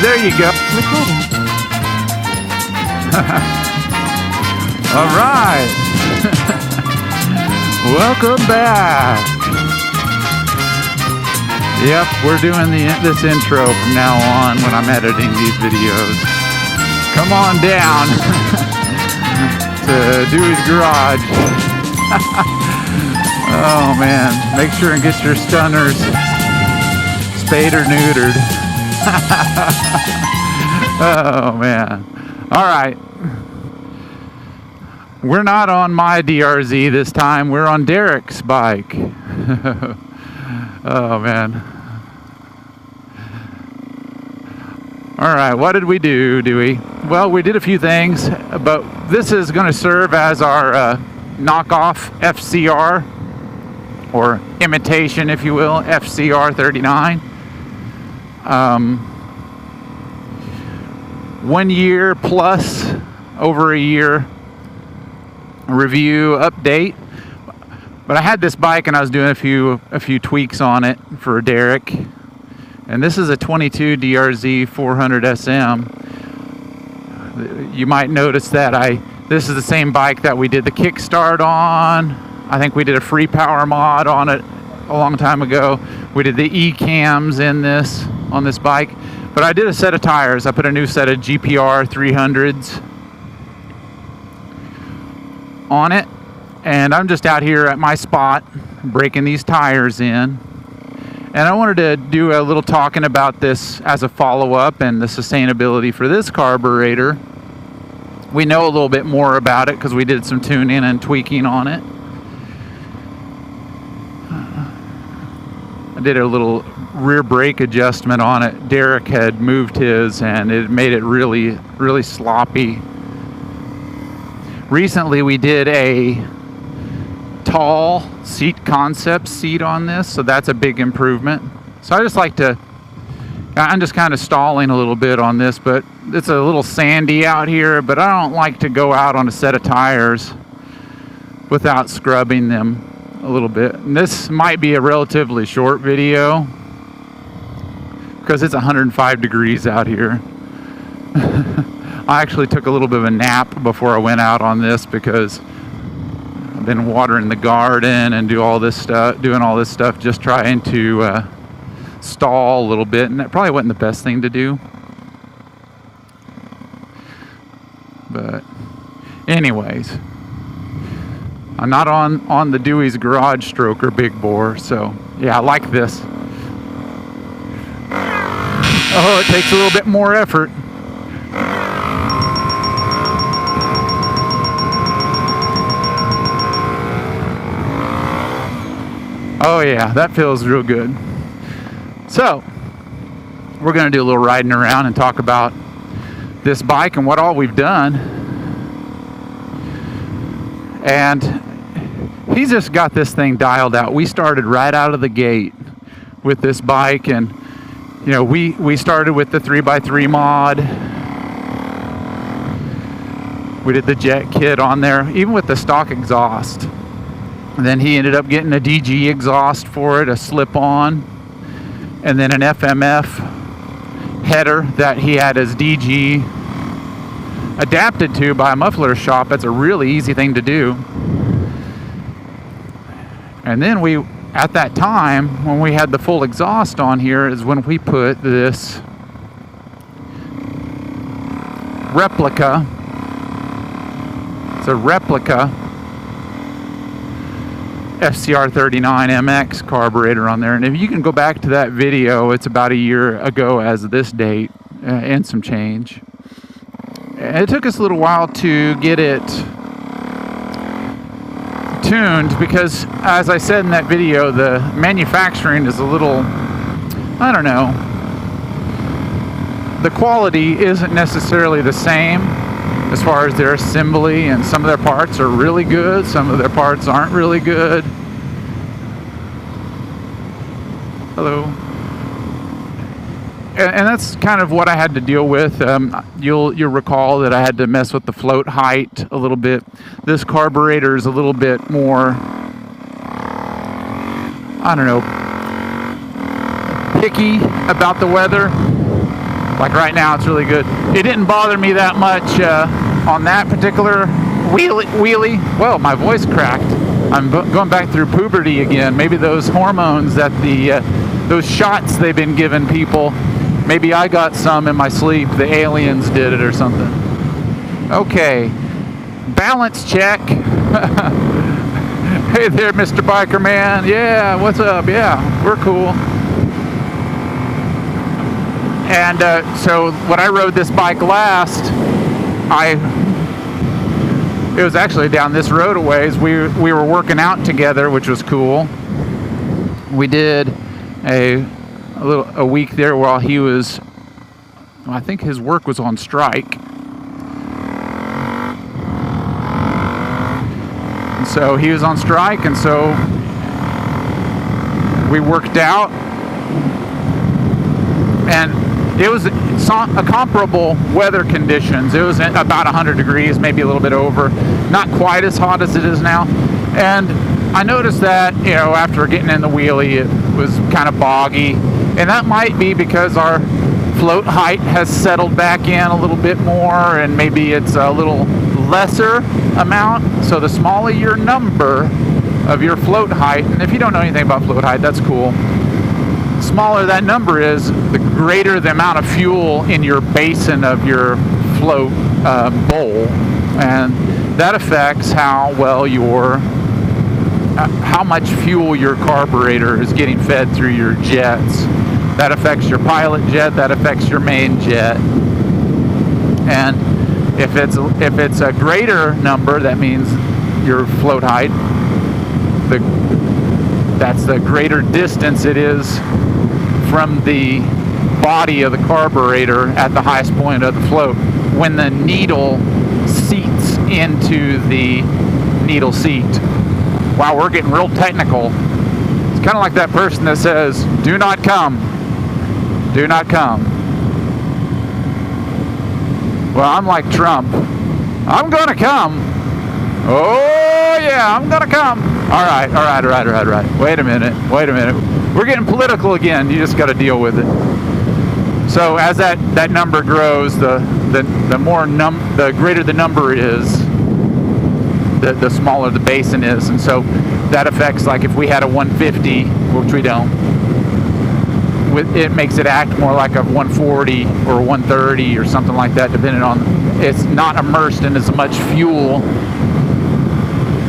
There you go. Recording. All right. Welcome back. Yep, we're doing this intro from now on when I'm editing these videos. Come on down to Dewey's Garage. Oh man, make sure and get your stunners spayed or neutered. Oh man. All right. We're not on my DRZ this time. We're on Derek's bike. Oh man. All right, what did we do, Dewey? Well, we did a few things, but this is going to serve as our knockoff FCR, or imitation, if you will, FCR 39. 1 year plus, over a year review update. But I had this bike and I was doing a few tweaks on it for Derek. And this is a 22 DRZ 400 SM. You might notice that this is the same bike that we did the kickstart on. I think we did a free power mod on it a long time ago. We did the E-cams on this bike. But I did a set of tires. I put a new set of GPR 300s on it. And I'm just out here at my spot breaking these tires in. And I wanted to do a little talking about this as a follow-up and the sustainability for this carburetor. We know a little bit more about it because we did some tuning and tweaking on it. I did a little rear brake adjustment on it. Derek had moved his and it made it really, really sloppy. Recently we did a tall seat concept seat on this, so that's a big improvement. So I'm just kind of stalling a little bit on this, but it's a little sandy out here, but I don't like to go out on a set of tires without scrubbing them a little bit. And this might be a relatively short video because it's 105 degrees out here. I actually took a little bit of a nap before I went out on this because I've been watering the garden and doing all this stuff, just trying to stall a little bit, and that probably wasn't the best thing to do. But anyways, I'm not on the Dewey's Garage stroker big bore, so yeah, I like this. Oh, it takes a little bit more effort. Oh yeah, that feels real good. So, we're going to do a little riding around and talk about this bike and what all we've done. And he's just got this thing dialed out. We started right out of the gate with this bike, and you know, we started with the 3x3 mod. We did the jet kit on there, even with the stock exhaust. And then he ended up getting a DG exhaust for it, a slip-on, and then an FMF header that he had his DG adapted to by a muffler shop. That's a really easy thing to do. And then at that time, when we had the full exhaust on here, is when we put this replica. It's a replica FCR 39 MX carburetor on there. And if you can go back to that video, it's about a year ago as of this date and some change. And it took us a little while to get it tuned because, as I said in that video, the manufacturing is a little, I don't know, the quality isn't necessarily the same as far as their assembly, and some of their parts are really good, some of their parts aren't really good. Hello. And that's kind of what I had to deal with. You'll recall that I had to mess with the float height a little bit. This carburetor is a little bit more, I don't know, picky about the weather. Like right now, it's really good. It didn't bother me that much on that particular wheelie. Well, my voice cracked. I'm going back through puberty again. Maybe those hormones that those shots they've been giving people, maybe I got some in my sleep. The aliens did it or something. Okay, balance check. Hey there, Mr. Biker Man. Yeah, what's up? Yeah, we're cool. And so when I rode this bike last, it was actually down this road a ways. We were working out together, which was cool. We did a week there while he was, I think his work was on strike. And so he was on strike, and so we worked out. And it was a comparable weather conditions. It was about 100 degrees, maybe a little bit over. Not quite as hot as it is now. And I noticed that, after getting in the wheelie, it was kind of boggy. And that might be because our float height has settled back in a little bit more, and maybe it's a little lesser amount. So the smaller your number of your float height, and if you don't know anything about float height, that's cool. Smaller that number is, the greater the amount of fuel in your basin of your float bowl, and that affects how much fuel your carburetor is getting fed through your jets. That affects your pilot jet. That affects your main jet. And if it's a greater number, that means your float height. That's the greater distance it is from the body of the carburetor at the highest point of the float. When the needle seats into the needle seat. Wow, we're getting real technical. It's kind of like that person that says, "Do not come. Do not come." Well, I'm like Trump. I'm gonna come. Oh yeah, I'm gonna come. All right. Wait a minute. We're getting political again. You just got to deal with it. So as that number grows, the greater the number is, the smaller the basin is, and so that affects, like if we had a 150, which we don't, it makes it act more like a 140 or 130 or something like that, depending on, it's not immersed in as much fuel.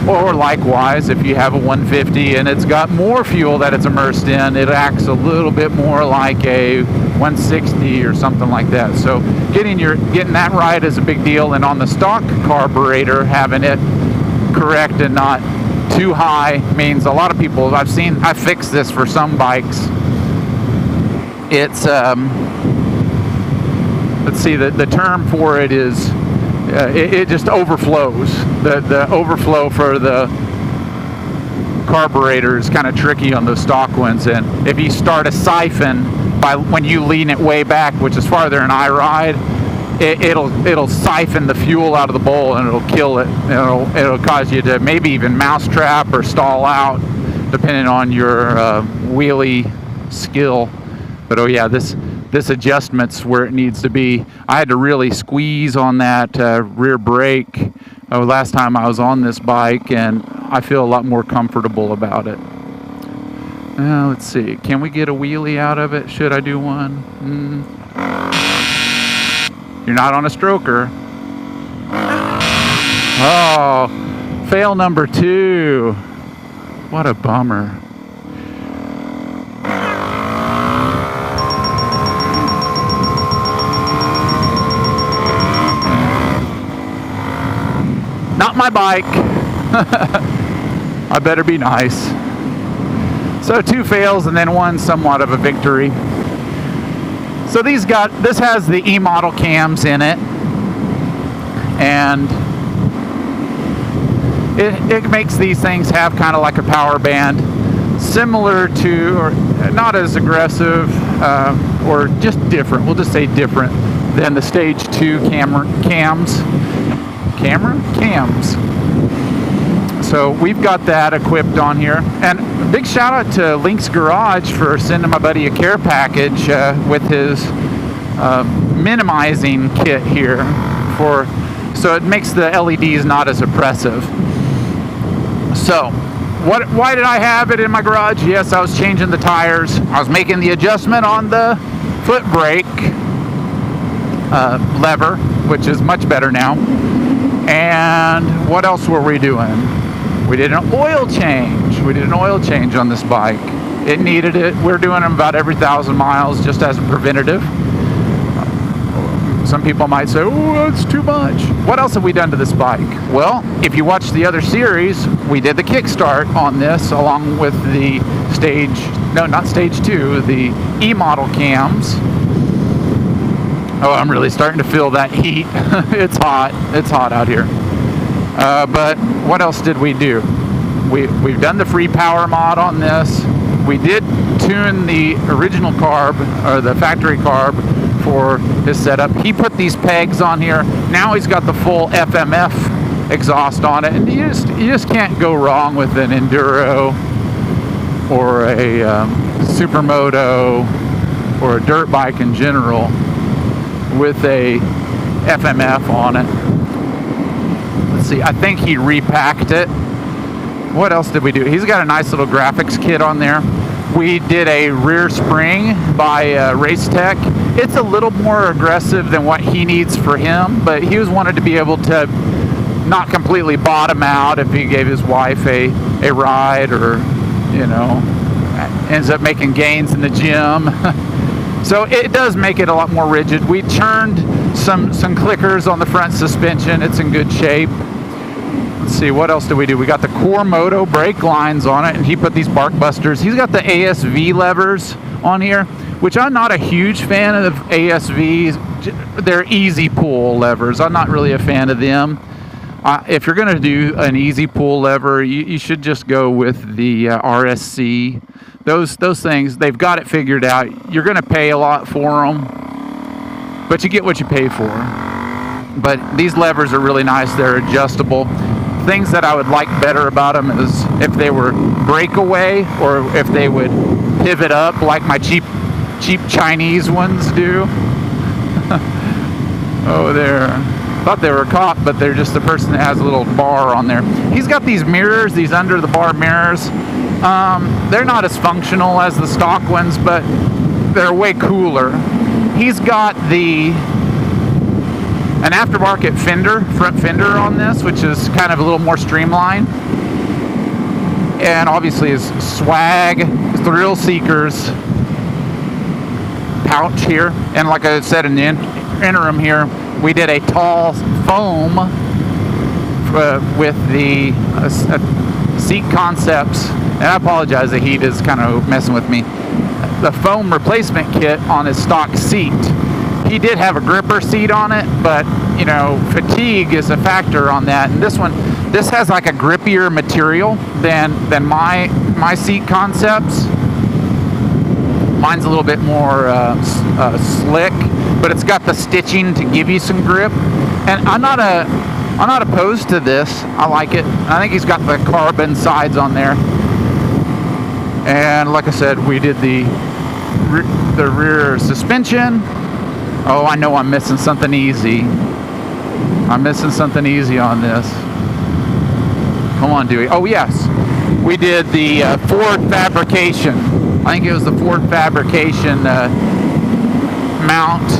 Or likewise, if you have a 150 and it's got more fuel that it's immersed in, it acts a little bit more like a 160 or something like that. So getting that right is a big deal. And on the stock carburetor, having it correct and not too high means a lot of people I fixed this for some bikes. It's let's see, the term for it is it just overflows. The overflow for the carburetor is kind of tricky on those stock ones, and if you start a siphon when you lean it way back, which is farther than I ride, it'll siphon the fuel out of the bowl and it'll kill it. It'll cause you to maybe even mousetrap or stall out, depending on your wheelie skill. But oh yeah, this adjustment's where it needs to be. I had to really squeeze on that rear brake last time I was on this bike, and I feel a lot more comfortable about it. Let's see. Can we get a wheelie out of it? Should I do one? You're not on a stroker. Oh, fail number 2. What a bummer. Not my bike. I better be nice. So 2 fails and then 1 somewhat of a victory. So this has the E-model cams in it, and it makes these things have kind of like a power band, similar to, or not as aggressive, or just different. We'll just say different than the Stage 2 cams. So we've got that equipped on here, and a big shout out to Link's Garage for sending my buddy a care package with his minimizing kit here so it makes the LEDs not as oppressive. So why did I have it in my garage? Yes, I was changing the tires. I was making the adjustment on the foot brake lever, which is much better now. And what else were we doing? We did an oil change. We did an oil change on this bike. It needed it. We're doing them about every 1,000 miles just as a preventative. Some people might say, oh, that's too much. What else have we done to this bike? Well, if you watch the other series, we did the kickstart on this along with the not stage 2, the E-model cams. Oh, I'm really starting to feel that heat. It's hot. It's hot out here. But what else did we do? We've done the free power mod on this. We did tune the original carb, or the factory carb, for his setup. He put these pegs on here. Now he's got the full FMF exhaust on it, and you just can't go wrong with an Enduro or a Supermoto or a dirt bike in general with a FMF on it. Let's see, I think he repacked it. What else did we do? He's got a nice little graphics kit on there. We did a rear spring by Race Tech. It's a little more aggressive than what he needs for him, but he was wanted to be able to not completely bottom out if he gave his wife a ride, or ends up making gains in the gym. So it does make it a lot more rigid. We turned some clickers on the front suspension. It's in good shape. Let's see, what else did we do? We got the Core Moto brake lines on it, and he put these bark busters. He's got the ASV levers on here, which I'm not a huge fan of ASVs. They're easy pull levers. I'm not really a fan of them. If you're going to do an easy pull lever, you should just go with the RSC. Those things, they've got it figured out. You're going to pay a lot for them, but you get what you pay for. But these levers are really nice. They're adjustable. Things that I would like better about them is if they were breakaway, or if they would pivot up like my cheap Chinese ones do. Oh, thought they were a cop, but they're just the person that has a little bar on there. He's got these mirrors, these under the bar mirrors. They're not as functional as the stock ones, but they're way cooler. He's got an aftermarket front fender on this, which is kind of a little more streamlined. And obviously his swag, his thrill seekers pouch here. And like I said in the interim here, we did a tall foam with the seat concepts. And I apologize, the heat is kind of messing with me. The foam replacement kit on his stock seat. He did have a gripper seat on it, but fatigue is a factor on that. And this has like a grippier material than my seat concepts. Mine's a little bit more slick, but it's got the stitching to give you some grip. And I'm not opposed to this. I like it. I think he's got the carbon sides on there. And like I said, we did the rear suspension. Oh, I know I'm missing something easy. I'm missing something easy on this. Come on, Dewey. Oh, yes. We did the Ford fabrication. I think it was the Ford fabrication mount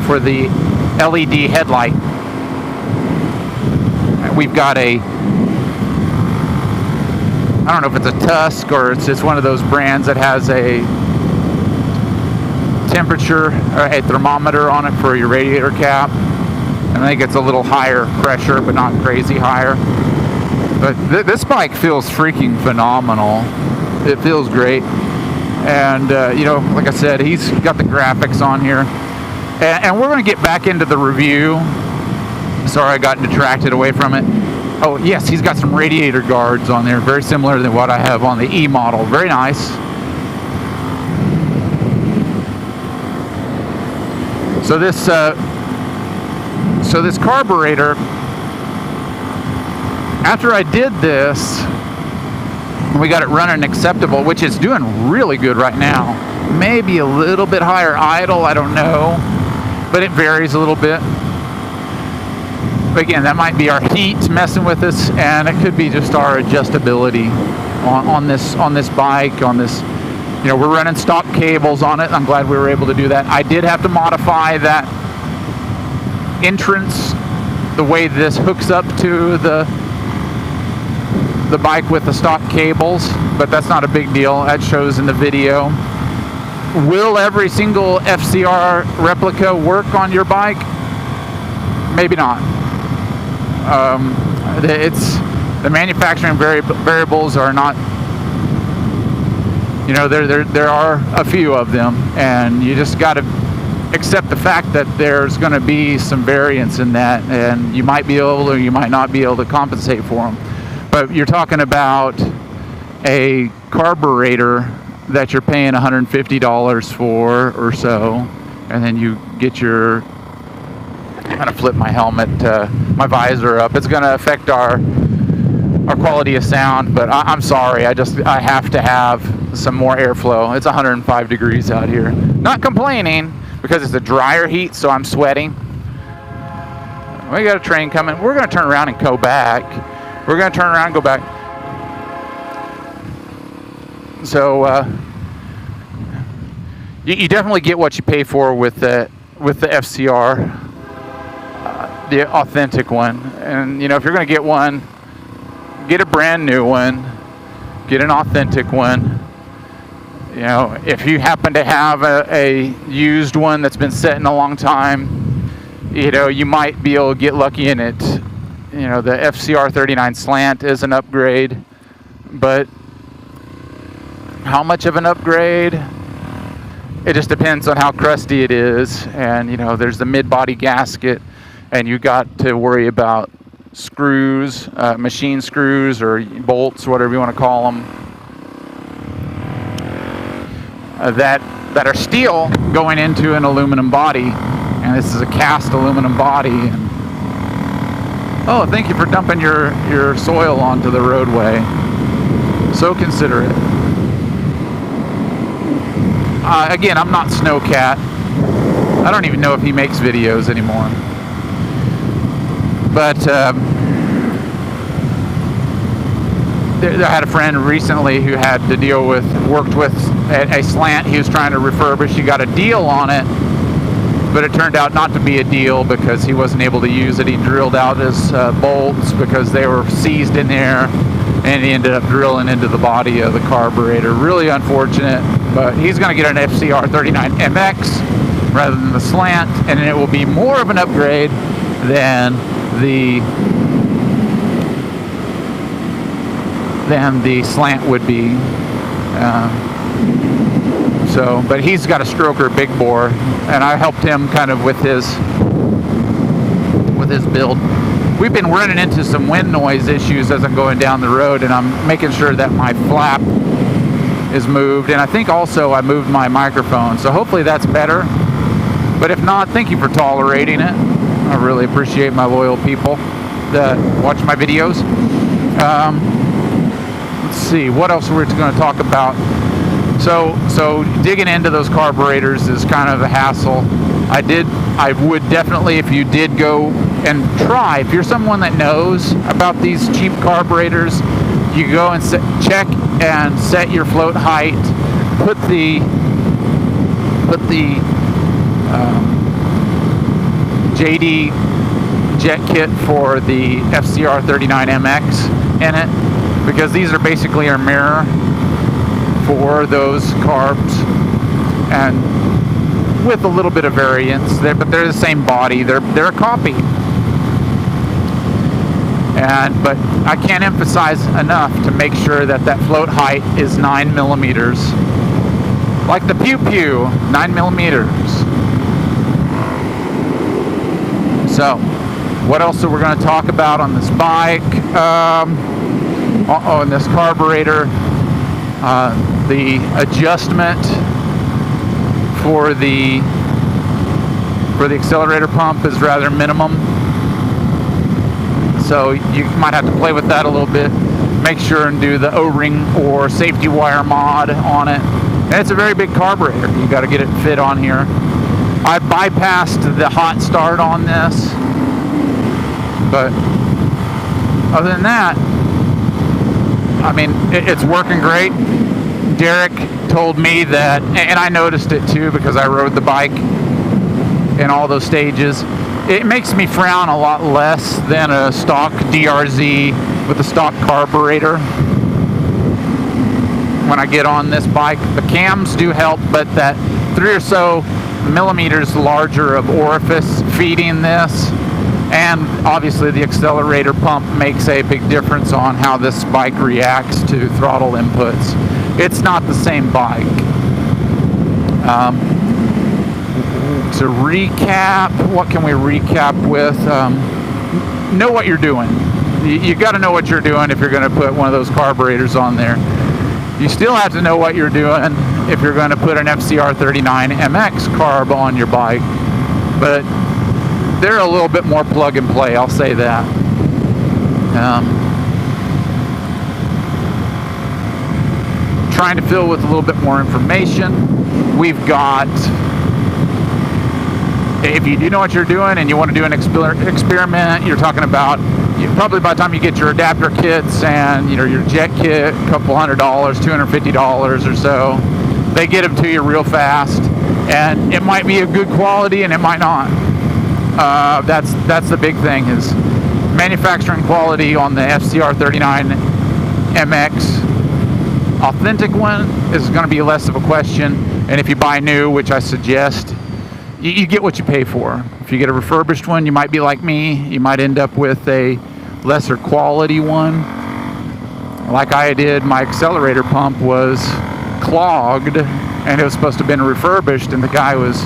for the LED headlight. We've got I don't know if it's a Tusk or it's just one of those brands that has a temperature or a thermometer on it for your radiator cap. And I think it's a little higher pressure, but not crazy higher. But this bike feels freaking phenomenal. It feels great. And, like I said, he's got the graphics on here. And we're going to get back into the review. Sorry, I got detracted away from it. Oh, yes, he's got some radiator guards on there, very similar to what I have on the E model. Very nice. So this carburetor, after I did this, We got it running acceptable, which is doing really good right now. Maybe a little bit higher idle, I don't know, but it varies a little bit. But again, that might be our heat messing with us, and it could be just our adjustability on this bike, on this. You know, we're running stock cables on it. I'm glad we were able to do that. I did have to modify that entrance, the way this hooks up to the bike with the stock cables, but that's not a big deal. That shows in the video. Will every single FCR replica work on your bike? Maybe not. It's the manufacturing variables are not. You know, there are a few of them, and you just got to accept the fact that there's going to be some variance in that, and you might be able or you might not be able to compensate for them. But you're talking about a carburetor that you're paying $150 for or so, and then you get your. I'm going to flip my helmet, my visor up. It's going to affect our quality of sound, but I'm sorry. I have to have some more airflow. It's 105 degrees out here. Not complaining because it's a drier heat, so I'm sweating. We got a train coming. We're going to turn around and go back. We're going to turn around and go back. So you definitely get what you pay for with the FCR, the authentic one. And you know, if you're going to get one, get a brand new one. Get an authentic one. You know, if you happen to have a used one that's been sitting a long time, you know, you might be able to get lucky in it. You know, the FCR 39 slant is an upgrade, but how much of an upgrade? It just depends on how crusty it is. And, you know, there's the mid-body gasket, and you got to worry about screws, machine screws or bolts, whatever you want to call them, that are steel going into an aluminum body. And this is a cast aluminum body. And oh, thank you for dumping your soil onto the roadway. So considerate. Again, I'm not Snowcat. I don't even know if he makes videos anymore. But I had a friend recently who had to worked with a slant he was trying to refurbish. He got a deal on it, but it turned out not to be a deal because he wasn't able to use it. He drilled out his bolts because they were seized in there, and he ended up drilling into the body of the carburetor. Really unfortunate, but he's going to get an FCR 39 MX rather than the slant, and it will be more of an upgrade than the slant would be. But he's got a stroker big bore, and I helped him kind of with his build. We've been running into some wind noise issues as I'm going down the road, and I'm making sure that my flap is moved, and I think also I moved my microphone, so hopefully that's better. But if not, thank you for tolerating it. I really appreciate my loyal people that watch my videos. Let's see, what else we're going to talk about. So digging into those carburetors is kind of a hassle. I would definitely, if you did go and try, if you're someone that knows about these cheap carburetors, you go and check and set your float height, put the JD jet kit for the FCR 39 MX in it, because these are basically our mirror for those carbs, and with a little bit of variance there, but they're the same body. They're a copy. But I can't emphasize enough to make sure that float height is 9 millimeters, like the Pew Pew, 9 millimeters. So, what else are we going to talk about on this bike? In this carburetor, the adjustment for the accelerator pump is rather minimum. So you might have to play with that a little bit. make sure and do the O-ring or safety wire mod on it. And it's a very big carburetor. You got to get it fit on here. I bypassed the hot start on this, but other than that, I mean, it's working great. Derek told me that, and I noticed it too because I rode the bike in all those stages. It makes me frown a lot less than a stock DRZ with a stock carburetor when I get on this bike. The cams do help, but that 3 or so millimeters larger of orifice feeding this, and obviously the accelerator pump makes a big difference on how this bike reacts to throttle inputs. It's not the same bike. To recap, what can we recap with? Know what you're doing. You got to know what you're doing if you're going to put one of those carburetors on there. You still have to know what you're doing if you're going to put an FCR 39 MX carb on your bike, but they're a little bit more plug and play, I'll say that. Trying to fill with a little bit more information. We've got, if you do know what you're doing and you want to do an experiment, you're talking about, probably by the time you get your adapter kits and your jet kit, a couple $100, $250 or so, they get them to you real fast, and it might be a good quality and it might not. That's the big thing, is manufacturing quality on the FCR 39 MX. Authentic one is going to be less of a question, and if you buy new, which I suggest, you get what you pay for. If you get a refurbished one, you might be like me. You might end up with a lesser quality one. Like I did, my accelerator pump was clogged, and it was supposed to have been refurbished, and the guy was,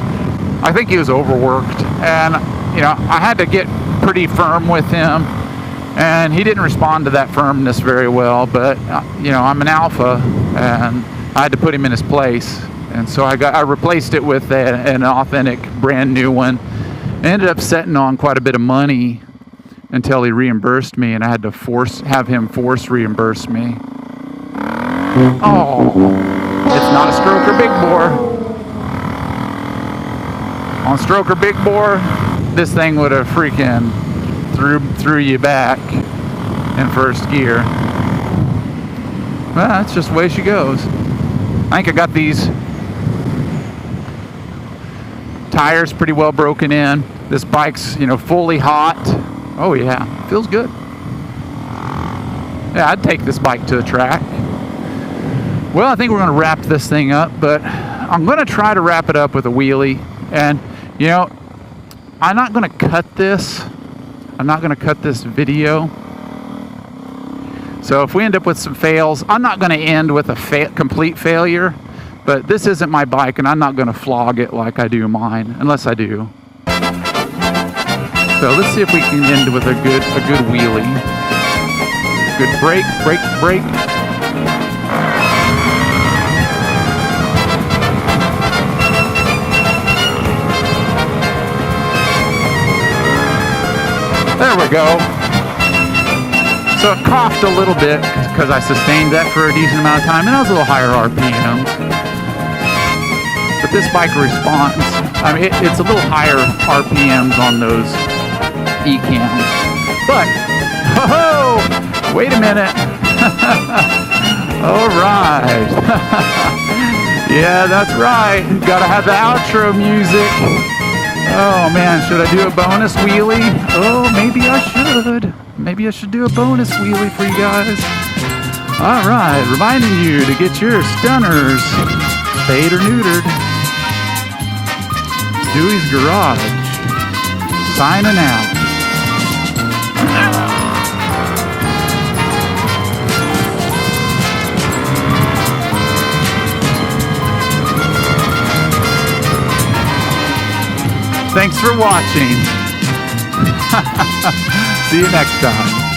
I think he was overworked, and I had to get pretty firm with him, and he didn't respond to that firmness very well, but I'm an alpha, and I had to put him in his place. And so I replaced it with an authentic brand new one. I ended up setting on quite a bit of money until he reimbursed me, and I had to have him force reimburse me. Oh, it's not a stroker big bore. On stroker big bore, this thing would have freaking threw you back in first gear. Well, that's just the way she goes. I think I got these tires pretty well broken in. This bike's fully hot. Oh yeah, feels good. Yeah, I'd take this bike to the track. Well, I think we're going to wrap this thing up, but I'm going to try to wrap it up with a wheelie. And I'm not going to cut this. I'm not going to cut this video. So if we end up with some fails, I'm not going to end with a complete failure. But this isn't my bike, and I'm not going to flog it like I do mine, unless I do. So let's see if we can end with a good wheelie. Good brake. There we go. So it coughed a little bit because I sustained that for a decent amount of time, and that was a little higher RPMs. But this bike responds, it's a little higher RPMs on those E-cams. But, wait a minute. All right. Yeah, that's right. Gotta have the outro music. Oh man, should I do a bonus wheelie? Oh, maybe I should. Maybe I should do a bonus wheelie for you guys. All right, reminding you to get your stunners spayed or neutered. Dewey's Garage, signing out. Thanks for watching. See you next time.